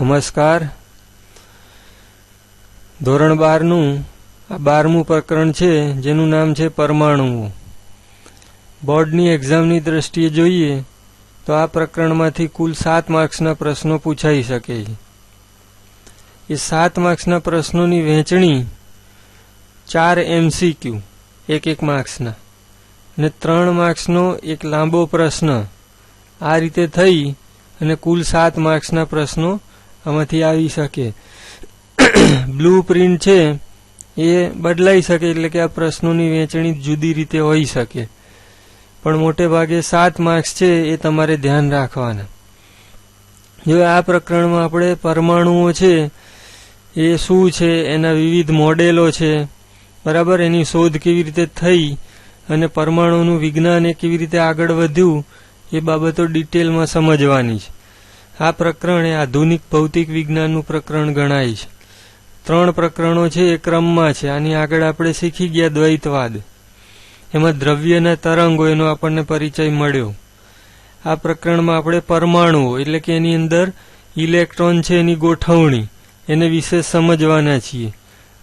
નમસ્કાર. ધોરણ 12નું આ 12મું પ્રકરણ છે, જેનું નામ છે પરમાણુઓ. બોર્ડની એક્ઝામની દ્રષ્ટિએ જોઈએ તો આ પ્રકરણમાંથી કુલ 7 માર્ક્સના પ્રશ્નો પૂછાઈ શકે છે. એ 7 માર્ક્સના પ્રશ્નોની વહેંચણી 4 MCQ 1 માર્ક્સના અને 3 માર્ક્સનો એક લાંબો પ્રશ્ન, આ રીતે થઈ અને કુલ 7 માર્ક્સના પ્રશ્નો આમાંથી આવી શકે. બ્લુ પ્રિન્ટ છે એ બદલાઈ શકે, એટલે કે આ પ્રશ્નોની વહેંચણી જુદી રીતે હોઈ શકે, પણ મોટે ભાગે 7 માર્ક્સ છે એ તમારે ધ્યાન રાખવાના. જો આ પ્રકરણમાં આપણે પરમાણુઓ છે એ શું છે, એના વિવિધ મોડેલો છે, બરાબર, એની શોધ કેવી રીતે થઈ અને પરમાણુનું વિજ્ઞાન એ કેવી રીતે આગળ વધ્યું એ બાબતો ડિટેલમાં સમજવાની છે. આ પ્રકરણ એ આધુનિક ભૌતિક વિજ્ઞાનનું પ્રકરણ ગણાય છે. 3 પ્રકરણો છે એ ક્રમમાં છે. આની આગળ આપણે શીખી ગયા દ્વૈતવાદ, એમાં દ્રવ્યના તરંગો, એનો આપણને પરિચય મળ્યો. આ પ્રકરણમાં આપણે પરમાણુઓ એટલે કે એની અંદર ઇલેક્ટ્રોન છે એની ગોઠવણી, એને વિશે સમજવાના છીએ,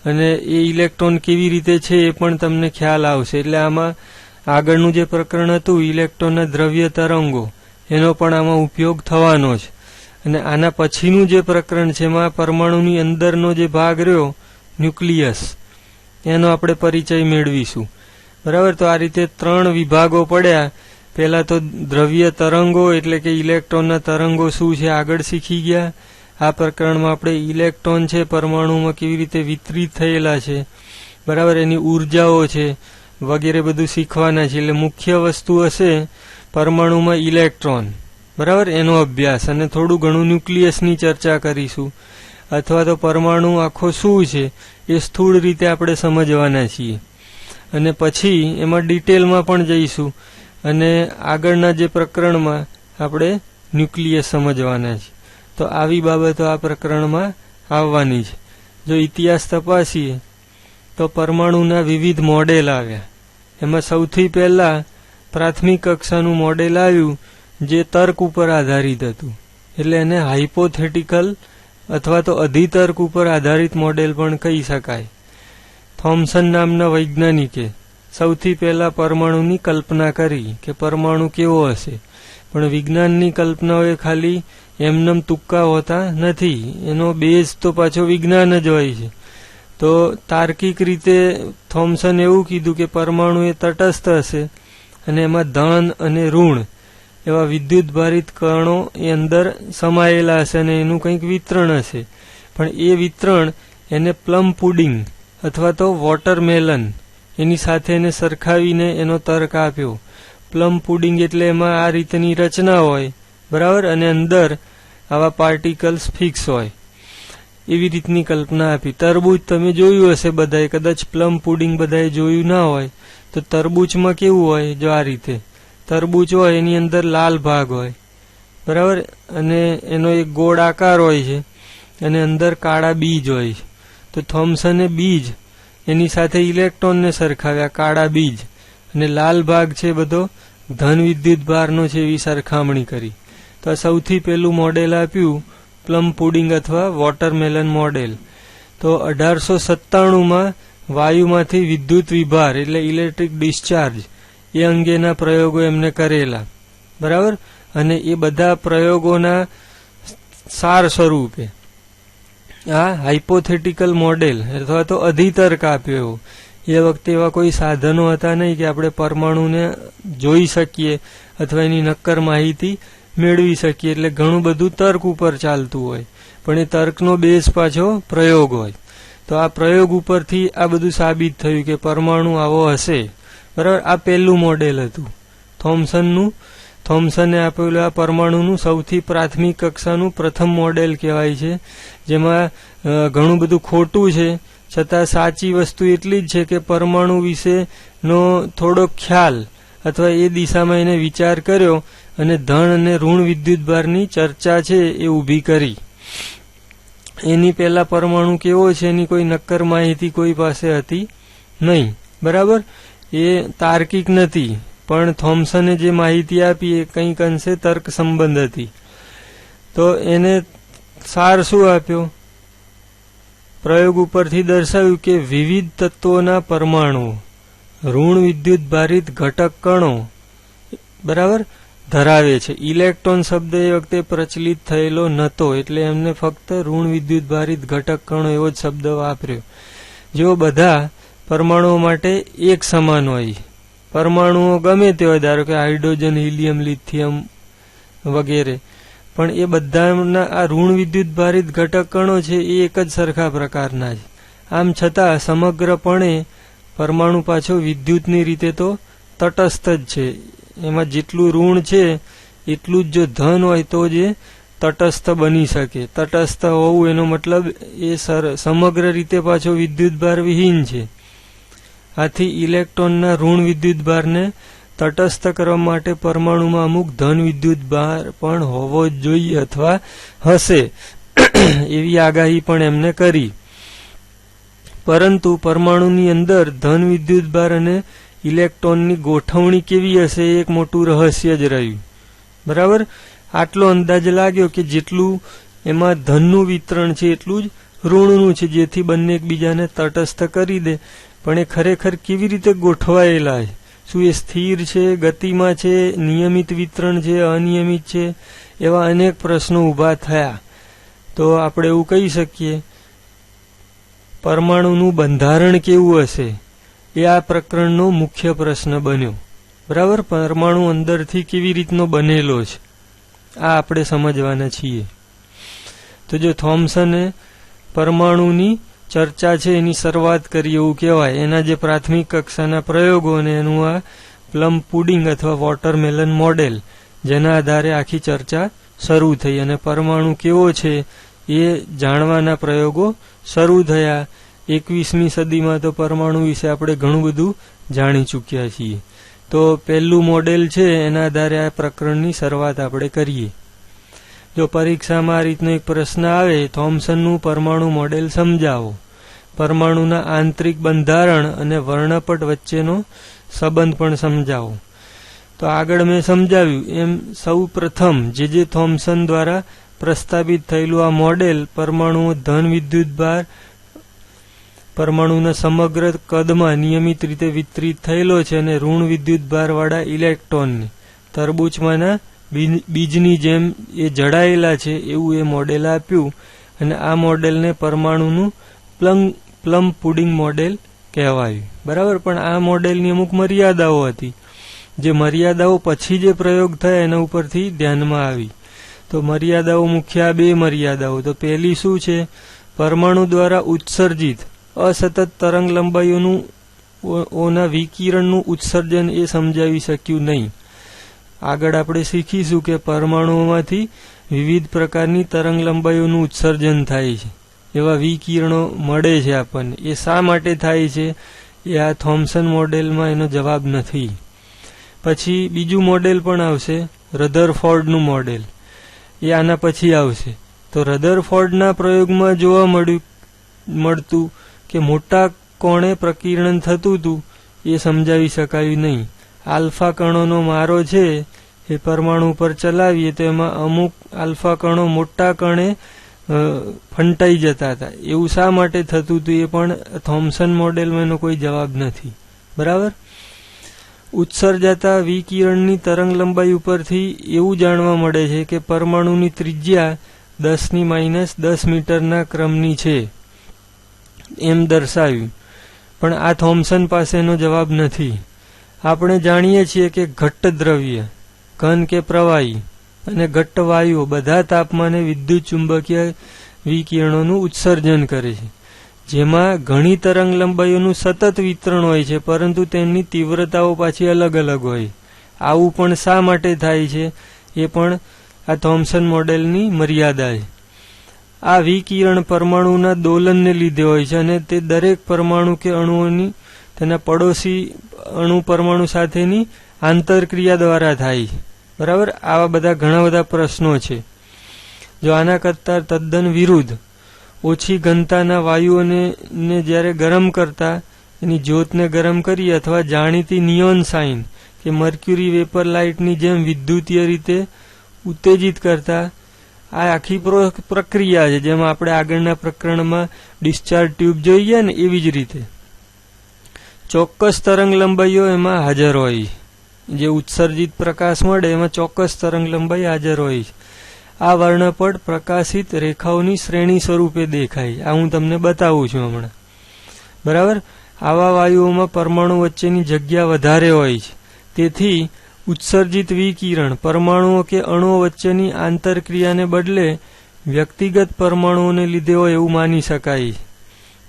અને એ ઇલેક્ટ્રોન કેવી રીતે છે એ પણ તમને ખ્યાલ આવશે. એટલે આમાં આગળનું જે પ્રકરણ હતું ઇલેક્ટ્રોનના દ્રવ્ય તરંગો, એનો પણ આમાં ઉપયોગ થવાનો છે. અને આના પછીનું જે પ્રકરણ છે એમાં પરમાણુની અંદરનો જે ભાગ રહ્યો ન્યુક્લિયસ, એનો આપણે પરિચય મેળવીશું. બરાબર, તો આ રીતે 3 વિભાગો પડ્યા. પહેલા તો દ્રવ્ય તરંગો એટલે કે ઇલેક્ટ્રોનના તરંગો શું છે આગળ શીખી ગયા. આ પ્રકરણમાં આપણે ઇલેક્ટ્રોન છે પરમાણુમાં કેવી રીતે વિતરિત થયેલા છે, બરાબર, એની ઉર્જાઓ છે વગેરે બધું શીખવાના છે. એટલે મુખ્ય વસ્તુ હશે પરમાણુમાં ઇલેક્ટ્રોન, બરાબર, એનો અભ્યાસ, અને થોડું ઘણું ન્યુક્લિયસની ચર્ચા કરીશું. અથવા તો પરમાણુ આખો શું છે એ સ્થૂળ રીતે આપણે સમજવાના છીએ, અને પછી એમાં ડિટેલમાં પણ જઈશું, અને આગળના જે પ્રકરણમાં આપણે ન્યુક્લિયસ સમજવાના છે. તો આવી બાબતો આ પ્રકરણમાં આવવાની છે. જો ઇતિહાસ તપાસીએ તો પરમાણુના વિવિધ મોડેલ આવ્યા. એમાં સૌથી પહેલા પ્રાથમિક કક્ષાનું મોડેલ આવ્યું જે તર્ક ઉપર આધારિત હતું, એટલે એને હાઇપોથેટિકલ અથવા તો અધિતર્ક ઉપર આધારિત મોડેલ પણ કહી શકાય. થોમ્સન નામના વૈજ્ઞાનિકે સૌથી પહેલા પરમાણુની કલ્પના કરી કે પરમાણુ કેવો હશે. પણ વિજ્ઞાનની કલ્પનાઓ એ ખાલી એમનેમ તુક્કા હોતા નથી, એનો બેઝ તો પાછો વિજ્ઞાન જ હોય છે. તો તાર્કિક રીતે થોમ્સન એવું કીધું કે પરમાણુ એ તટસ્થ હશે અને એમાં ધન અને ઋણ એવા વિદ્યુત ભારિત કણો એ અંદર સમાયેલા હશે અને એનું કંઈક વિતરણ હશે. પણ એ વિતરણ એને પ્લમ પુડિંગ અથવા તો વોટરમેલન એની સાથે એને સરખાવીને એનો તર્ક આપ્યો. પ્લમ પુડિંગ એટલે એમાં આ રીતની રચના હોય, બરાબર, અને અંદર આવા પાર્ટિકલ્સ ફિક્સ હોય, એવી રીતની કલ્પના આપી. તરબૂચ તમે જોયું હશે બધાએ, કદાચ પ્લમ પુડિંગ બધાએ જોયું ના હોય તો તરબૂચમાં કેવું હોય, જો આ રીતે તરબૂચ હોય એની અંદર લાલ ભાગ હોય, બરાબર, અને એનો એક ગોળ આકાર હોય છે અને અંદર કાળા બીજ હોય છે. તો થોમ્સને બીજ એની સાથે ઇલેક્ટ્રોનને સરખાવ્યા, કાળા બીજ, અને લાલ ભાગ છે બધો ધન વિદ્યુત ભારનો છે એવી સરખામણી કરી. તો આ સૌથી પહેલું મોડેલ આપ્યું પ્લમ પુડિંગ અથવા વોટરમેલન મોડેલ. તો 1897માં વાયુમાંથી વિદ્યુત વિભાર એટલે ઇલેક્ટ્રિક ડિસ્ચાર્જ એ અંગેના પ્રયોગો એમને કરેલા, બરાબર, અને એ બધા પ્રયોગોના સાર સ્વરૂપે આ હાઇપોથેટિકલ મોડેલ અથવા તો અધિતર્ક આપ્યો. એ વખતે એવા કોઈ સાધનો હતા નહીં કે આપણે પરમાણુને જોઈ શકીએ અથવા એની નક્કર માહિતી મેળવી શકીએ, એટલે ઘણું બધું તર્ક ઉપર ચાલતું હોય, પણ એ તર્કનો બેઝ પાછો પ્રયોગ હોય. તો આ પ્રયોગ ઉપરથી આ બધું સાબિત થયું કે પરમાણુ આવો હશે, બરાબર. આ પહેલું મોડેલ હતું થોમ્સનનું. થોમ્સને આપેલું આ પરમાણુનું સૌથી પ્રાથમિક કક્ષાનું પ્રથમ મોડેલ કહેવાય છે, જેમાં ઘણું બધું ખોટું છે, છતાં સાચી વસ્તુ એટલી જ છે કે પરમાણુ વિશેનો થોડો ખ્યાલ અથવા એ દિશામાં એને વિચાર કર્યો અને ધન અને ઋણ વિદ્યુતભારની ચર્ચા છે એ ઊભી કરી. એની પહેલા પરમાણુ કેવો છે એની કોઈ નક્કર માહિતી કોઈ પાસે હતી નહીં, બરાબર, એ તાર્કિક નથી, પણ થોમ્સને જે માહિતી આપી એ કંઈક અંશે તર્ક સંબંધ હતી. તો એને સાર શું આપ્યો? પ્રયોગ ઉપરથી દર્શાવ્યું કે વિવિધ તત્વોના પરમાણુઓ ઋણ વિદ્યુત ભારિત ઘટક કણો બરાબર ધરાવે છે. ઇલેક્ટ્રોન શબ્દ એ વખતે પ્રચલિત થયેલો નહોતો, એટલે એમને ફક્ત ઋણ વિદ્યુત ભારિત ઘટક કણો એવો જ શબ્દ વાપર્યો. જેઓ બધા પરમાણુઓ માટે એક સમાન હોય. પરમાણુઓ ગમે તે હોય, ધારો કે હાઇડ્રોજન, હિલિયમ, લિથિયમ વગેરે, પણ એ બધાના આ ઋણ વિદ્યુત ભારિત ઘટક કણો છે એ એક જ સરખા પ્રકારના છે. આમ છતાં સમગ્રપણે પરમાણુ પાછો વિદ્યુતની રીતે તો તટસ્થ જ છે. એમાં જેટલું ઋણ છે એટલું જ જો ધન હોય તો જ એ તટસ્થ બની શકે. તટસ્થ હોવું એનો મતલબ એ સમગ્ર રીતે પાછો વિદ્યુતભાર વિહીન છે. આથી ઇલેક્ટ્રોનના ઋણ વિદ્યુતભારને તટસ્થ કરવા માટે પરમાણુમાં અમુક ધન વિદ્યુતભાર પણ હોવો જ જોઈએ અથવા હશે એવી આગાહી પણ એમને કરી. પરંતુ પરમાણુની અંદર ધન વિદ્યુતભાર અને ઇલેક્ટ્રોનની ગોઠવણી કેવી હશે એ એક મોટું રહસ્ય જ રહ્યું. બરાબર, આટલો અંદાજ લાગ્યો કે જેટલું એમાં ધનનું વિતરણ છે એટલું જ ઋણનું છે, જેથી બંને એકબીજાને તટસ્થ કરી દે. પણ એ ખરેખર કેવી રીતે ગોઠવાયેલા છે? શું એ સ્થિર છે, ગતિમાં છે, નિયમિત વિતરણ છે, અનિયમિત છે? એવા અનેક પ્રશ્નો ઊભા થયા. તો આપણે એવું કહી શકીએ પરમાણુનું બંધારણ કેવું હશે એ આ પ્રકરણનો મુખ્ય પ્રશ્ન બન્યો. બરાબર, પરમાણુ અંદરથી કેવી રીતનો બનેલો છે આ આપણે સમજવાના છીએ. તો જો થોમ્સને પરમાણુની ચર્ચા છે એની શરૂઆત કરી એવું કહેવાય. એના જે પ્રાથમિક કક્ષાના પ્રયોગો અને એનું આ પ્લમ પુડિંગ અથવા વોટરમેલન મોડેલ, જેના આધારે આખી ચર્ચા શરૂ થઈ અને પરમાણુ કેવો છે એ જાણવાના પ્રયોગો શરૂ થયા. 21મી સદીમાં તો પરમાણુ વિશે આપણે ઘણું બધું જાણી ચૂક્યા છીએ. તો પહેલું મોડેલ છે એના આધારે આ પ્રકરણની શરૂઆત આપણે કરીએ. જો પરીક્ષામાં આ રીતનો એક પ્રશ્ન આવે, થોમ્સનનું પરમાણુ મોડેલ સમજાવો, પરમાણુના આંતરિક બંધારણ અને વર્ણપટ વચ્ચેનો સંબંધ પણ સમજાવો. તો આગળ મેં સમજાવ્યું એમ સૌ પ્રથમ જે થોમ્સન દ્વારા પ્રસ્તાવિત થયેલું આ મોડેલ પરમાણુઓ ધન વિદ્યુતભાર પરમાણુના સમગ્ર કદમાં નિયમિત રીતે વિતરિત થયેલો છે અને ઋણ વિદ્યુતભારવાળા ઇલેક્ટ્રોનને તરબૂચમાંના બીજની જેમ એ જડાયેલા છે એવું એ મોડેલ આપ્યું. અને આ મોડેલને પરમાણુનું પ્લમ પુડિંગ મોડેલ કહેવાયું. બરાબર, પણ આ મોડેલની અમુક મર્યાદાઓ હતી. જે મર્યાદાઓ પછી જે પ્રયોગ થયા એના ઉપરથી ધ્યાનમાં આવી. તો મર્યાદાઓ મુખ્ય આ બે મર્યાદાઓ. તો પહેલી શું છે? પરમાણુ દ્વારા ઉત્સર્જિત અસતત તરંગ લંબાઈઓના વિકિરણનું ઉત્સર્જન એ સમજાવી શક્યું નહીં. આગળ આપણે શીખીશું કે પરમાણુઓમાંથી વિવિધ પ્રકારની તરંગ લંબાઈઓનું ઉત્સર્જન થાય છે, એવા વિકિરણો મળે છે આપણને. એ શા માટે થાય છે એ આ થોમ્સન મોડેલમાં એનો જવાબ નથી. પછી બીજું મોડેલ પણ આવશે, રધરફોર્ડનું મોડેલ. એ આના પછી આવશે. તો રધરફોર્ડના પ્રયોગમાં જોવા મળતું કે મોટા કોણે પ્રકિરણ થતું હતું એ સમજાવી શકાયું નહીં. આલ્ફા કણોનો મારો છે એ પરમાણુ પર ચલાવીએ તો એમાં અમુક આલ્ફા કણો મોટા કણે ફંટાઈ જતા હતા. એવું શા માટે થતું હતું એ પણ થોમ્સન મોડેલમાં એનો કોઈ જવાબ નથી. બરાબર, ઉત્સર્જાતા વિકિરણની તરંગ લંબાઈ ઉપરથી એવું જાણવા મળે છે કે પરમાણુની ત્રિજ્યા 10⁻10 મીટરના ક્રમની છે એમ દર્શાવ્યું. પણ આ થોમ્સન પાસેનો જવાબ નથી. આપણે જાણીએ છીએ કે ઘટ્ટ દ્રવ્ય, ઘન કે પ્રવાહી અને ઘટ્ટ વાયુઓ બધા તાપમાને વિદ્યુત ચુંબકીય વિકિરણોનું ઉત્સર્જન કરે છે, જેમાં ઘણી તરંગ લંબાઈઓનું સતત વિતરણ હોય છે, પરંતુ તેમની તીવ્રતાઓ પાછી અલગ અલગ હોય. આવું પણ શા માટે થાય છે એ પણ આ થોમ્સન મોડેલની મર્યાદા છે. આ વિકિરણ પરમાણુના દોલનને લીધે હોય છે અને તે દરેક પરમાણુ કે અણુઓની તેના પડોશી અણુ પરમાણુ સાથેની આંતરક્રિયા દ્વારા થાય છે. બરાબર, આવા બધા ઘણા બધા પ્રશ્નો છે. જો આના કરતા તદ્દન વિરુદ્ધ ઓછી ઘનતાના વાયુઓને જ્યારે ગરમ કરતા એની જ્યોતને ગરમ કરી અથવા જાણીતી નિયોન સાઇન કે મર્ક્યુરી વેપર લાઇટની જેમ વિદ્યુતીય રીતે ઉત્તેજિત કરતા આ આખી પ્રક્રિયા છે, જેમાં આપણે આગળના પ્રકરણમાં ડિસ્ચાર્જ ટ્યુબ જોઈએ ને એવી જ રીતે ચોક્કસ તરંગ લંબાઈઓ એમાં હાજર હોય. જે ઉત્સર્જિત પ્રકાશ મળે એમાં ચોક્કસ તરંગ લંબાઈ હાજર હોય. આ વર્ણપટ પ્રકાશિત રેખાઓની શ્રેણી સ્વરૂપે દેખાય. આ હું તમને બતાવું છું હમણાં. બરાબર. આવા વાયુઓમાં પરમાણુ વચ્ચેની જગ્યા વધારે હોય છે, તેથી ઉત્સર્જિત વિકિરણ પરમાણુઓ કે અણુઓ વચ્ચેની આંતરક્રિયાને બદલે વ્યક્તિગત પરમાણુઓને લીધે હોય એવું માની શકાય.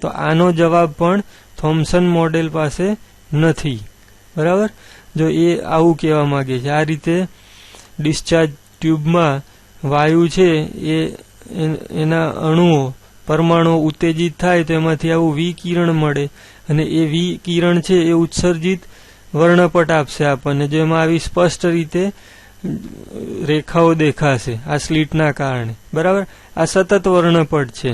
તો આનો જવાબ પણ થોમ્સન મોડેલ પાસે નથી. બરાબર. જો એ આવું કહેવા માંગે છે. આ રીતે ડિસ્ચાર્જ ટ્યુબમાં વાયુ છે એ એના અણુઓ પરમાણુઓ ઉત્તેજિત થાય તો એમાંથી આવું વિકિરણ મળે, અને એ વિકિરણ છે એ ઉત્સર્જિત વર્ણપટ આપશે આપણને, જેમાં આવી સ્પષ્ટ રીતે રેખાઓ દેખાશે આ સ્લિટના કારણે. બરાબર. આ સતત વર્ણપટ છે,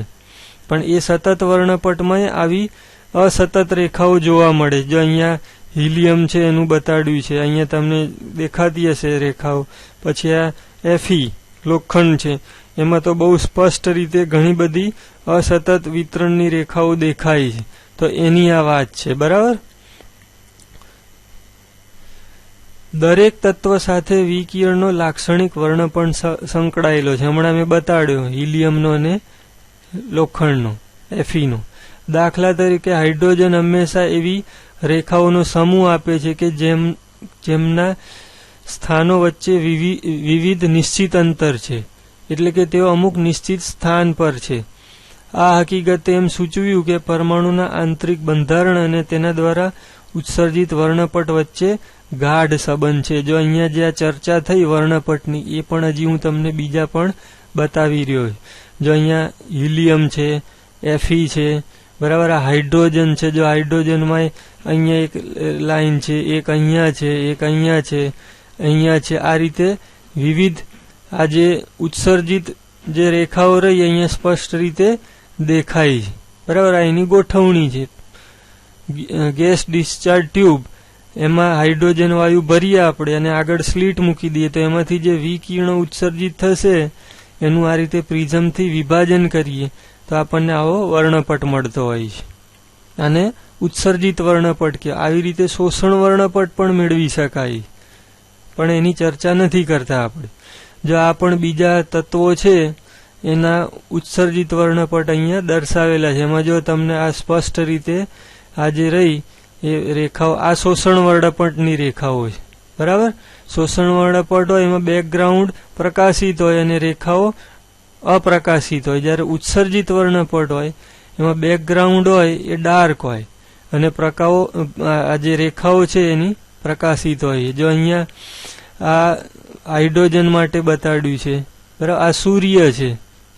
પણ એ સતત વર્ણપટમાં આવી અસતત રેખાઓ જોવા મળે. જો અહીંયા હિલિયમ છે એનું બતાડ્યું છે, અહીંયા તમને દેખાતી હશે રેખાઓ. પછી આ Fe લોખંડ છે, એમાં તો બહુ સ્પષ્ટ રીતે ઘણી બધી અસતત વિતરણની રેખાઓ દેખાય છે. તો એની આ વાત છે. બરાબર. દરેક તત્વ સાથે વિકિરણનો લાક્ષણિક વર્ણ પણ સંકળાયેલો છે. હમણાં મેં બતાડ્યો હિલિયમનો અને લોખંડનો, Feનો. દાખલા તરીકે હાઇડ્રોજન હંમેશા એવી રેખાઓનો સમૂહ આપે છે કે જેમના સ્થાનો વચ્ચે વિવિધ નિશ્ચિત અંતર છે, એટલે કે તેઓ અમુક નિશ્ચિત સ્થાન પર છે. આ હકીકતે એમ સૂચવ્યું કે પરમાણુના આંતરિક બંધારણ અને તેના દ્વારા ઉત્સર્જિત વર્ણપટ વચ્ચે ગાઢ સંબંધ છે. જો અહીંયા જે આ ચર્ચા થઈ વર્ણપટની, એ પણ હજી હું તમને બીજા પણ બતાવી રહ્યો. જો અહીંયા હિલિયમ છે, Fe છે, બરાબર. આ હાઇડ્રોજન છે. જો હાઇડ્રોજનમાં અહીંયા એક લાઈન છે, એક અહીંયા છે, એક અહીંયા છે, અહીંયા છે. આ રીતે વિવિધ આ જે ઉત્સર્જિત જે રેખાઓ રહી અહીંયા સ્પષ્ટ રીતે દેખાય છે. બરાબર. આ એની ગોઠવણી છે. ગેસ ડિસ્ચાર્જ ટ્યુબ, એમાં હાઇડ્રોજન વાયુ ભરીએ આપણે અને આગળ સ્લીટ મૂકી દઈએ તો એમાંથી જે વિકિરણો ઉત્સર્જિત થશે એનું આ રીતે પ્રિઝમથી વિભાજન કરીએ તો આપણને આવો વર્ણપટ મળતો હોય છે. અને ઉત્સર્જિત વર્ણપટ કે આવી રીતે શોષણ વર્ણપટ પણ મેળવી શકાય, પણ એની ચર્ચા નથી કરતા આપણે. જો આ પણ બીજા તત્વો છે એના ઉત્સર્જિત વર્ણપટ અહીંયા દર્શાવેલા છે. એમાં જો તમને આ સ્પષ્ટ રીતે આ જે રહી એ રેખાઓ, આ શોષણ વર્ણપટની રેખાઓ છે. બરાબર. શોષણ વર્ણપટ હોય એમાં બેકગ્રાઉન્ડ પ્રકાશિત હોય અને રેખાઓ અપ્રકાશિત હોય. જ્યારે ઉત્સર્જિત વર્ણપટ હોય એમાં બેકગ્રાઉન્ડ હોય એ ડાર્ક હોય અને આ જે રેખાઓ છે એની પ્રકાશિત હોય. જો અહીંયા આ હાઇડ્રોજન માટે બતાડ્યું છે, બરાબર. આ સૂર્ય છે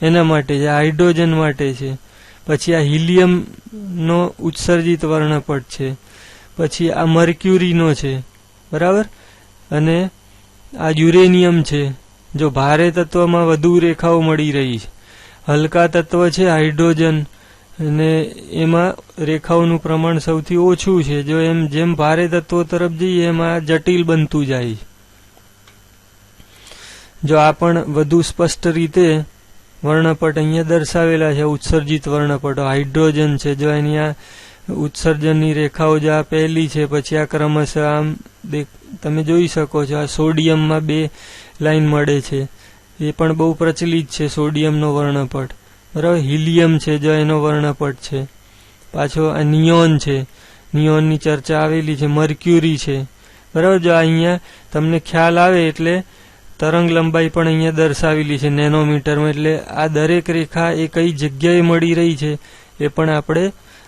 એના માટે છે, હાઇડ્રોજન માટે છે. પછી આ હિલિયમનો ઉત્સર્જિત વર્ણપટ છે. પછી આ મર્ક્યુરીનો છે, બરાબર. અને આ યુરેનિયમ છે. જો ભારે તત્વમાં વધુ રેખાઓ મળી રહી છે. હલકા તત્વ છે હાઇડ્રોજન, અને એમાં રેખાઓનું પ્રમાણ સૌથી ઓછું છે. જો જેમ ભારે તત્વો તરફ જઈએ એમ આ જટિલ બનતું જાય. જો આ પણ વધુ સ્પષ્ટ રીતે વર્ણપટ અહીંયા દર્શાવેલા છે, ઉત્સર્જિત વર્ણપટો. હાઇડ્રોજન છે, જો એની આ ઉત્સર્જનની રેખાઓ જે આ પહેલી છે, પછી આ ક્રમશઃ આમ તમે જોઈ શકો છો. આ સોડિયમમાં 2 લાઈન મળે છે, એ પણ બહુ પ્રચલિત છે સોડિયમનો વર્ણપટ. બરાબર. હિલિયમ છે, જો એનો વર્ણપટ છે. પાછો આ નિયોન છે, નિયોનની ચર્ચા આવેલી છે. મર્ક્યુરી છે, બરાબર. જો અહીંયા તમને ખ્યાલ આવે એટલે તરંગ લંબાઈ પણ અહીંયા દર્શાવેલી છે નેનોમીટરમાં. એટલે આ દરેક રેખા એ કઈ જગ્યાએ મળી રહી છે એ પણ આપણે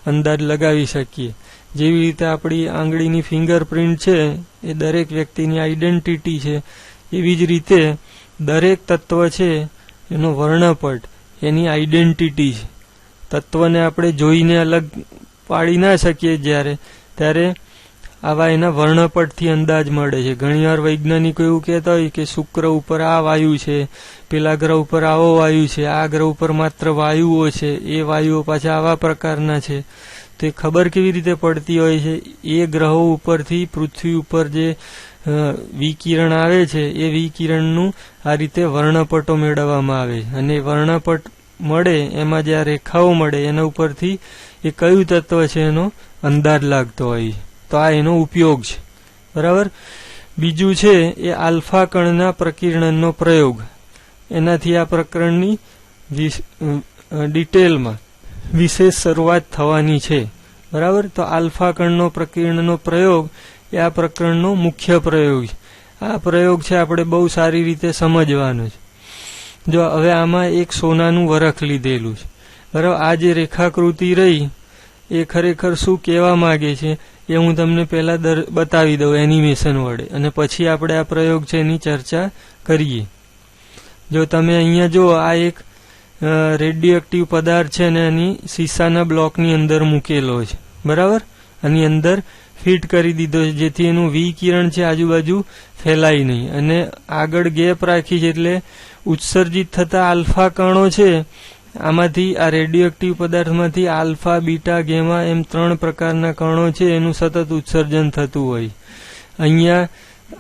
અંદાજ લગાવી શકીએ. જેવી રીતે આપણી આંગળીની ફિંગરપ્રિન્ટ છે એ દરેક વ્યક્તિની આઈડેન્ટિટી છે, એવી જ રીતે દરેક તત્વ છે એનો વર્ણપટ એની આઈડેન્ટિટી છે. તત્વને આપણે જોઈને અલગ પાડી ના શકીએ ત્યારે આવા એના વર્ણપટથી અંદાજ મળે છે. ઘણીવાર વૈજ્ઞાનિકો એવું કહેતા હોય કે શુક્ર ઉપર આ વાયુ છે, પેલા ગ્રહ ઉપર આવો વાયુ છે, આ ગ્રહ ઉપર માત્ર વાયુઓ છે, એ વાયુઓ પાછા આવા પ્રકારના છે. તે ખબર કેવી રીતે પડતી હોય છે? એ ગ્રહો ઉપરથી પૃથ્વી ઉપર જે વિકિરણ આવે છે એ વિકિરણનું આ રીતે વર્ણપટો મેળવવામાં આવે અને વર્ણપટ મળે એમાં જે આ રેખાઓ મળે એના ઉપરથી એ કયું તત્વ છે એનો અંદાજ લાગતો હોય. તો આ એનો ઉપયોગ છે. બરાબર. બીજું છે એ આલ્ફા કણના પ્રકીર્ણનનો પ્રયોગ. એનાથી આ પ્રકરણની ડિટેલમાં વિશેષ શરૂઆત થવાની છે. બરાબર. તો આલ્ફા કણનો પ્રકીર્ણનનો પ્રયોગ એ આ પ્રકરણનો મુખ્ય પ્રયોગ છે. આ પ્રયોગ છે આપણે બહુ સારી રીતે સમજવાનો છે. જો હવે આમાં એક સોનાનું વરખ લીધેલું છે. બરાબર. આ જે રેખાકૃતિ રહી એ ખરેખર શું કહેવા માંગે છે એ હું તમને પહેલા બતાવી દઉં એનિમેશન વડે અને પછી આપણે આ પ્રયોગ છે એની ચર્ચા કરીએ. જો તમે અહીંયા જો આ એક રેડિયો એક્ટિવ પદાર્થ છે ને એની શીશાના બ્લોકની અંદર મૂકેલો છે. બરાબર. આની અંદર ફિટ કરી દીધો છે જેથી એનું વિકિરણ છે આજુબાજુ ફેલાય નહીં અને આગળ ગેપ રાખી છે એટલે ઉત્સર્જિત થતા આલ્ફા કણો છે આમાંથી આ રેડિયો એક્ટિવ પદાર્થમાંથી આલ્ફા, બીટા, ગેમા એમ 3 પ્રકારના કણો છે એનું સતત ઉત્સર્જન થતું હોય. અહીંયા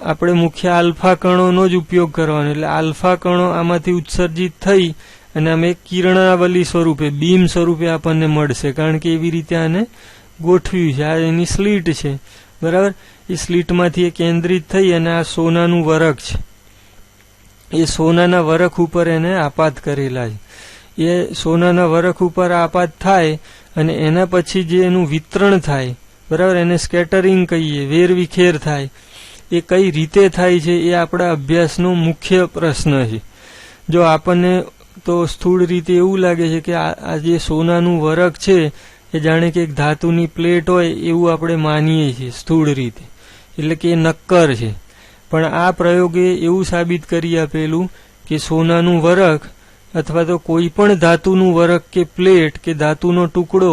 આપણે મુખ્ય આલ્ફા કણોનો જ ઉપયોગ કરવાનો એટલે આલ્ફા કણો આમાંથી ઉત્સર્જિત થઈ અને આમ એક કિરણાવલી સ્વરૂપે બીમ સ્વરૂપે આપણને મળશે કારણ કે એવી રીતે આને ગોઠવ્યું છે. આ એની સ્લીટ છે. બરાબર. એ સ્લીટમાંથી એ કેન્દ્રિત થઈ અને આ સોનાનું વરખ છે એ સોનાના વરખ ઉપર એને આપાત કરેલા છે. એ સોનાના વરખ ઉપર આપાત થાય અને એના પછી જે એનું વિતરણ થાય. બરાબર. એને સ્કેટરિંગ કહીએ, વેરવિખેર થાય. એ કઈ રીતે થાય છે એ આપણા અભ્યાસનો મુખ્ય પ્રશ્ન છે. જો આપણને તો સ્થૂળ રીતે એવું લાગે છે કે આ જે સોનાનું વરખ છે એ જાણે કે એક ધાતુની પ્લેટ હોય એવું આપણે માનીએ છીએ સ્થૂળ રીતે એટલે કે એ નક્કર છે. પણ આ પ્રયોગે એવું સાબિત કરી આપેલું કે સોનાનું વરખ અથવા તો કોઈ પણ ધાતુનું વરખ કે પ્લેટ કે ધાતુનો ટુકડો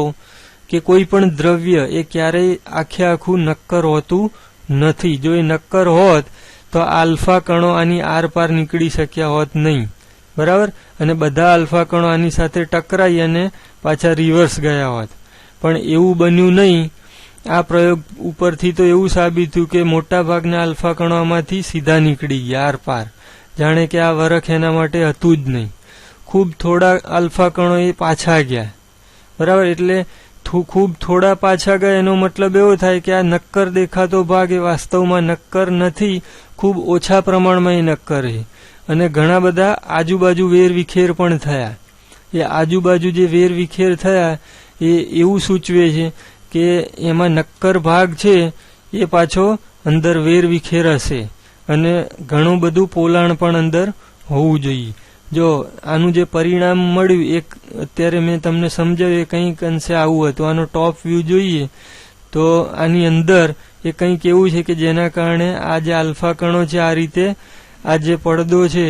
કે કોઈ પણ દ્રવ્ય એ ક્યારેય આખે આખું નક્કર હોતું નથી. જો એ નક્કર હોત તો આલ્ફા કણો આની આરપાર નીકળી શક્યા હોત નહીં. બરાબર. અને બધા આલ્ફા કણો આની સાથે ટકરાઈ અને પાછા રિવર્સ ગયા હોત. પણ એવું બન્યું નહીં. આ પ્રયોગ ઉપરથી તો એવું સાબિત થયું કે મોટા ભાગના આલ્ફા કણો આમાંથી સીધા નીકળી ગયા આરપાર જાણે કે આ વરખ એના માટે હતું જ નહીં. ખૂબ થોડા આલ્ફા કણો એ પાછા ગયા. બરાબર. એટલે ખૂબ થોડા પાછા ગયા એનો મતલબ એવો થાય કે આ નક્કર દેખાતો ભાગ એ વાસ્તવમાં નક્કર નથી, ખૂબ ઓછા પ્રમાણમાં એ નક્કર છે. અને ઘણા બધા આજુબાજુ વેરવિખેર પણ થયા. એ આજુબાજુ જે વેરવિખેર થયા એ એવું સૂચવે છે કે એમાં નક્કર ભાગ છે એ પાછો અંદર વેરવિખેર હશે અને ઘણું બધું પોલાણ પણ અંદર હોવું જોઈએ. જો આનું જે પરિણામ મળ્યું એક અત્યારે મેં તમને સમજાવ્યું એ કંઈક અંશે આવું હતું. આનો ટોપ વ્યૂ જોઈએ તો આની અંદર એ કંઈક એવું છે કે જેના કારણે આ જે આલ્ફા કણો છે આ રીતે આ જે પડદો છે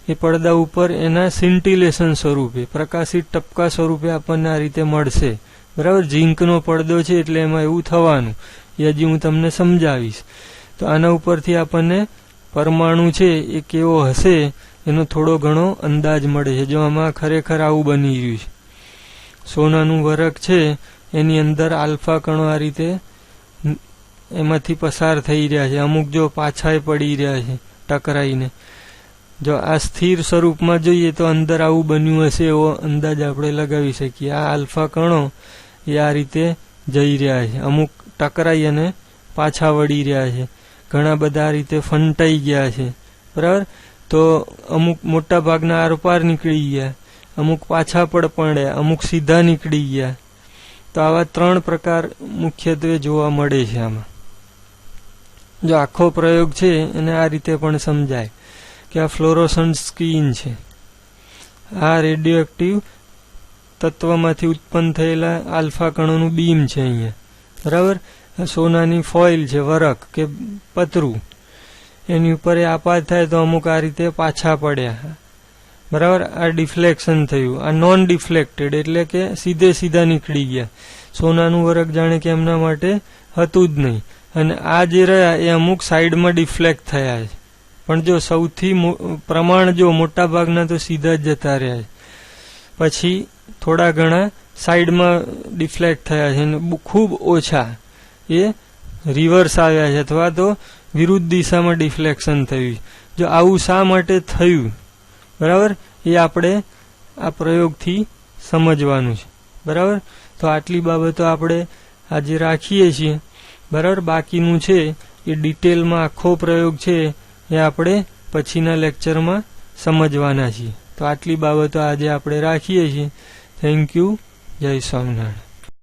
એ પડદા ઉપર એના સિન્ટિલેશન સ્વરૂપે પ્રકાશિત ટપકા સ્વરૂપે આપણને આ રીતે મળશે. બરાબર. ઝીંકનો પડદો છે એટલે એમાં એવું થવાનું એ હજી હું તમને સમજાવીશ. તો આના ઉપરથી આપણને પરમાણુ છે એ કેવો હશે એનો થોડો ઘણો અંદાજ મળે છે. જો આમાં ખરેખર આવું બની રહ્યું છે. સોનાનું વરખ છે એની અંદર આલ્ફા કણો આ રીતે એમાંથી પસાર થઈ રહ્યા છે. અમુક જો પાછાય પડી રહ્યા છે ટકરાઈને. જો આ સ્થિર સ્વરૂપમાં જોઈએ તો અંદર આવું બન્યું હશે એવો અંદાજ આપણે લગાવી શકીએ. આ આલ્ફા કણો એ આ રીતે જઈ રહ્યા છે. અમુક ટકરાઈ અને પાછા વળી રહ્યા છે. ઘણા બધા આ રીતે ફંટાઈ ગયા છે. બરાબર. તો અમુક મોટા ભાગના આરપાર નીકળી ગયા, અમુક પાછા પડ્યા, અમુક સીધા નીકળી ગયા. તો આવા 3 પ્રકાર મુખ્યત્વે જોવા મળે છે આમાં. જો આખો પ્રયોગ છે એને આ રીતે પણ સમજાય કે આ ફ્લોરોસન્ટ સ્ક્રીન છે. આ રેડિયો એક્ટિવ તત્વમાંથી ઉત્પન્ન થયેલા આલ્ફા કણોનું બીમ છે અહીંયા. બરાબર. સોનાની ફોઇલ છે, વરખ કે પતરું, એની ઉપર એ આપાત થાય તો અમુક આ રીતે પાછા પડ્યા. બરાબર. આ ડિફ્લેક્શન થયું. આ નોન ડિફ્લેક્ટેડ એટલે કે સીધે સીધા નીકળી ગયા. સોનાનું વરખ જાણે કે એમના માટે હતું જ નહીં. અને આ જે રહ્યા એ અમુક સાઈડમાં ડિફ્લેક્ટ થયા છે. પણ જો સૌથી પ્રમાણ જો મોટા ભાગના તો સીધા જ જતા રહ્યા છે. પછી થોડા ઘણા સાઈડમાં ડિફ્લેક્ટ થયા છે અને ખૂબ ઓછા એ રિવર્સ આવ્યા છે અથવા તો વિરુદ્ધ દિશામાં ડિફ્લેક્શન થયું. જો આવું શા માટે થયું, બરાબર, એ આપણે આ પ્રયોગથી સમજવાનું છે. બરાબર, તો આટલી બાબતો આપણે આજે રાખીએ છીએ. બરાબર, બાકીનું છે એ ડિટેલમાં આખો પ્રયોગ છે એ આપણે પછીના લેક્ચરમાં સમજવાના છીએ. તો આટલી બાબતો આજે આપણે રાખીએ છીએ. Thank you. જય સ્વામિનારાયણ.